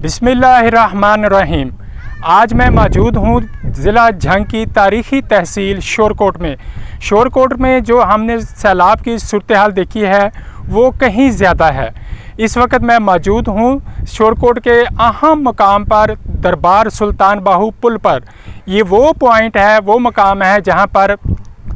बिस्मिल्लाहिर्रहमानिर्रहीम। आज मैं मौजूद हूँ ज़िला झंग की तारीख़ी तहसील शोरकोट में। शोरकोट में जो हमने सैलाब की सूरत हाल देखी है वो कहीं ज़्यादा है। इस वक्त मैं मौजूद हूँ शोरकोट के अहम मकाम पर, दरबार सुल्तान बाहू पुल पर। ये वो पॉइंट है, वो मकाम है जहाँ पर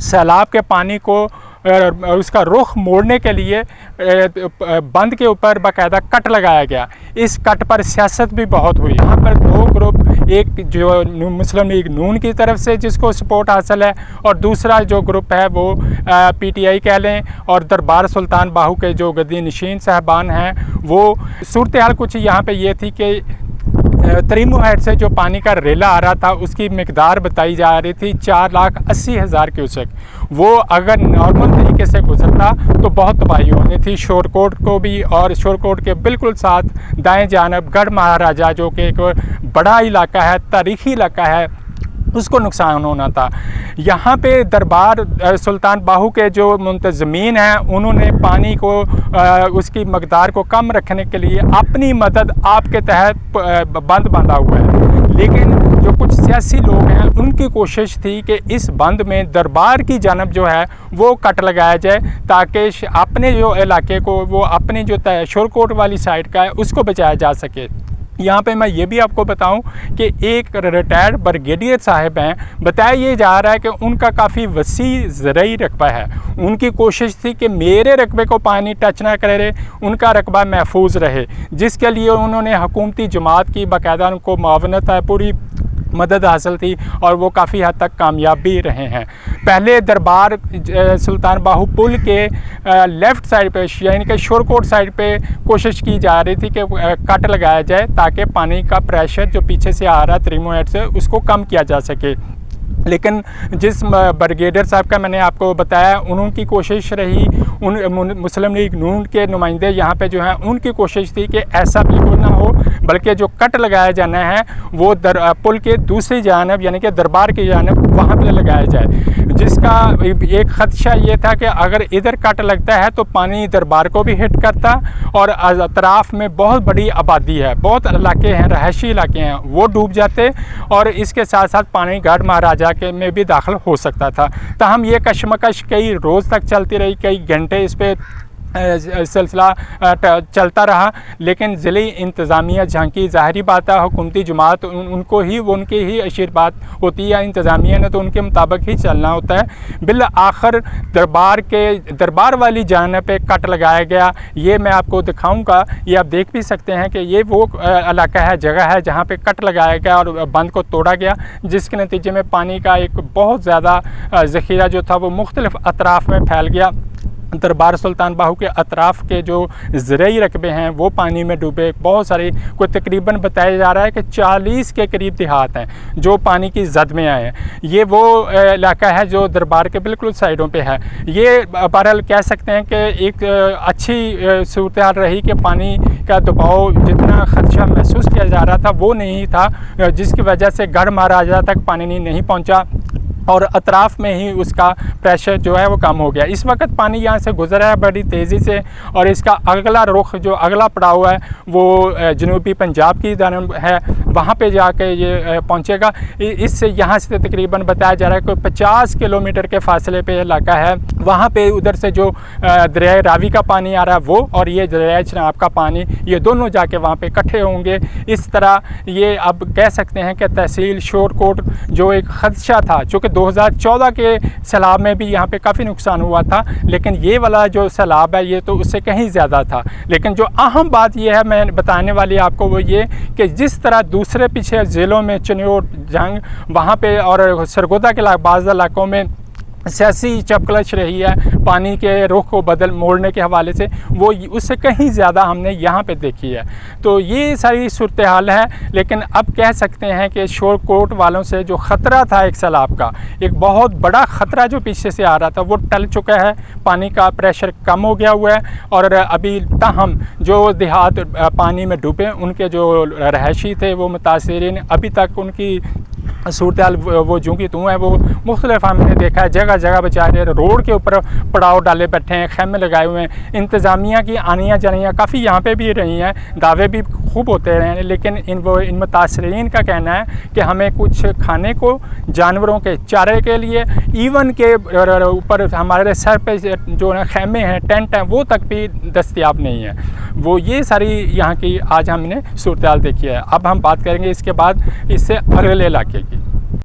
सैलाब के पानी को उसका रुख मोड़ने के लिए बंद के ऊपर बाकायदा कट लगाया गया। इस कट पर सियासत भी बहुत हुई। यहाँ पर दो ग्रुप, एक जो मुस्लिम लीग नून की तरफ से जिसको सपोर्ट हासिल है, और दूसरा जो ग्रुप है वो पीटीआई कह लें, और दरबार सुल्तान बाहू के जो गद्दी नशीन साहबान हैं वो। सूरत हाल कुछ यहाँ पे ये थी कि तरीमो हेड से जो पानी का रेला आ रहा था उसकी मिकदार बताई जा रही थी 4,80,000 क्यूसेक। वो अगर नॉर्मल तरीके से गुजरता तो बहुत तबाही होनी थी शोरकोट को भी, और शोरकोट के बिल्कुल साथ दाएं जानब गढ़ महाराजा जो कि एक बड़ा इलाका है, तारीख़ी इलाका है, उसको नुकसान होना था। यहाँ पे दरबार सुल्तान बाहू के जो मुंतज़मीन हैं उन्होंने पानी को उसकी मकदार को कम रखने के लिए अपनी मदद आपके तहत बंद बांधा हुआ है। लेकिन जो कुछ सियासी लोग हैं उनकी कोशिश थी कि इस बंद में दरबार की जानब जो है वो कट लगाया जाए ताकि अपने जो इलाके को, वो अपने जो शोरकोट वाली साइड का है उसको बचाया जा सके। यहाँ पे मैं ये भी आपको बताऊं कि एक रिटायर्ड ब्रिगेडियर साहब हैं, बताया ये जा रहा है कि उनका काफ़ी वसी ज़रई रकबा है। उनकी कोशिश थी कि मेरे रकबे को पानी टच ना करे, उनका रकबा महफूज रहे, जिसके लिए उन्होंने हुकूमती जमात की बाकायदा उनको मुआवनत है, पूरी मदद हासिल थी, और वो काफ़ी हद तक कामयाब भी रहे हैं। पहले दरबार सुल्तान बाहू पुल के लेफ़्ट साइड पे, यानी कि शोरकोट साइड पे कोशिश की जा रही थी कि कट लगाया जाए ताकि पानी का प्रेशर जो पीछे से आ रहा है तरीमो हेड से उसको कम किया जा सके। लेकिन जिस ब्रिगेडियर साहब का मैंने आपको बताया, उनकी कोशिश रही, उन मुस्लिम लीग नून के नुमाइंदे यहाँ पे जो हैं उनकी कोशिश थी कि ऐसा बिल्कुल ना हो, बल्कि जो कट लगाया जाना है वो पुल के दूसरी जानब यानी कि दरबार की जानब वहाँ पे लगाया जाए। जिसका एक ख़दशा ये था कि अगर इधर कट लगता है तो पानी दरबार को भी हिट करता, और अतराफ़ में बहुत बड़ी आबादी है, बहुत इलाके हैं, रहायशी इलाके हैं, वो डूब जाते, और इसके साथ साथ पानी गढ़ महाराजा के में भी दाखिल हो सकता था। ताहम ये कशमकश कई रोज़ तक चलती रही, कई घंटे इस पर सिलसिला चलता रहा। लेकिन ज़िले इंतज़ामिया झांकी, ज़ाहरी बात है हुकूमती जमात उनको ही, वो उनकी ही अशीरबात होती है, इंतज़ामिया ने तो उनके मुताबिक ही चलना होता है। बिल आखिर दरबार वाली जानब पे कट लगाया गया। ये मैं आपको दिखाऊंगा, ये आप देख भी सकते हैं कि ये वो इलाका है, जगह है जहाँ पे कट लगाया गया और बंद को तोड़ा गया, जिसके नतीजे में पानी का एक बहुत ज़्यादा ज़ख़ीरा जो था वो मुख्तलिफ़ अतराफ़ में फैल गया। दरबार सुल्तान बाहू के अतराफ़ के जो ज़रई रकबे हैं वो पानी में डूबे। बहुत सारे, कोई तकरीबन बताया जा रहा है कि 40 के करीब देहात हैं जो पानी की जद में आए हैं। ये वो इलाका है जो दरबार के बिल्कुल साइडों पे है। ये बहरहाल कह सकते हैं कि एक अच्छी सूरत हाल रही कि पानी का दबाव जितना ख़दशा महसूस किया जा रहा था वो नहीं था, जिसकी वजह से गढ़ महाराजा तक पानी नहीं पहुँचा, और अतराफ़ में ही उसका प्रेशर जो है वो कम हो गया। इस वक्त पानी यहाँ से गुजर रहा है बड़ी तेज़ी से, और इसका अगला रुख, जो अगला पड़ाव है वो जनूबी पंजाब की जानब है, वहाँ पे जाके ये पहुँचेगा। इससे यहाँ से तकरीबन बताया जा रहा है कि 50 किलोमीटर के फासले पे इलाका है। वहाँ पे उधर से जो दरिया रावी का पानी आ रहा है वो, और ये दरिया चनाब का पानी, ये दोनों जाके वहाँ पे इकट्ठे होंगे। इस तरह ये अब कह सकते हैं कि तहसील शोरकोट जो एक ख़दशा था, चूँकि 2014 के सैलाब में भी यहाँ पे काफ़ी नुकसान हुआ था, लेकिन ये वाला जो सैलाब है ये तो उससे कहीं ज़्यादा था। लेकिन जो अहम बात ये है मैं बताने वाली आपको, वो ये कि जिस तरह दूसरे पीछे ज़िलों में चिन्योट, जंग, वहाँ पे और सरगोदा के बाज़ इलाकों में सियासी चपकलच रही है पानी के रुख को मोड़ने के हवाले से, वो उससे कहीं ज़्यादा हमने यहाँ पे देखी है। तो ये सारी सूरत हाल है। लेकिन अब कह सकते हैं कि शोरकोट वालों से जो ख़तरा था एक सैलाब का, एक बहुत बड़ा ख़तरा जो पीछे से आ रहा था, वो टल चुका है। पानी का प्रेशर कम हो गया हुआ है, और अभी ताहम जो देहात पानी में डूबे उनके जो रहायशी थे वो मुतासिरीन, अभी तक उनकी सूरत हाल वो जो कि तू है वो मुख्तलिफ हमने देखा है। जगह जगह बेचारे रोड के ऊपर पड़ाव डाले बैठे हैं, खैमे लगाए हुए हैं। इंतज़ामिया की आनियाँ जानियाँ काफ़ी यहाँ पे भी रही हैं, दावे भी खूब होते रहे हैं, लेकिन इन मुतासरीन का कहना है कि हमें कुछ खाने को जानवरों के चारे के लिए ईवन के ऊपर हमारे सर पे जो है खैमे हैं, टेंट हैं, वो तक भी दस्तयाब नहीं है। वो ये सारी यहाँ की आज हमने सूरत हाल देखी है। अब हम बात करेंगे इसके बाद इससे अगले इलाके की।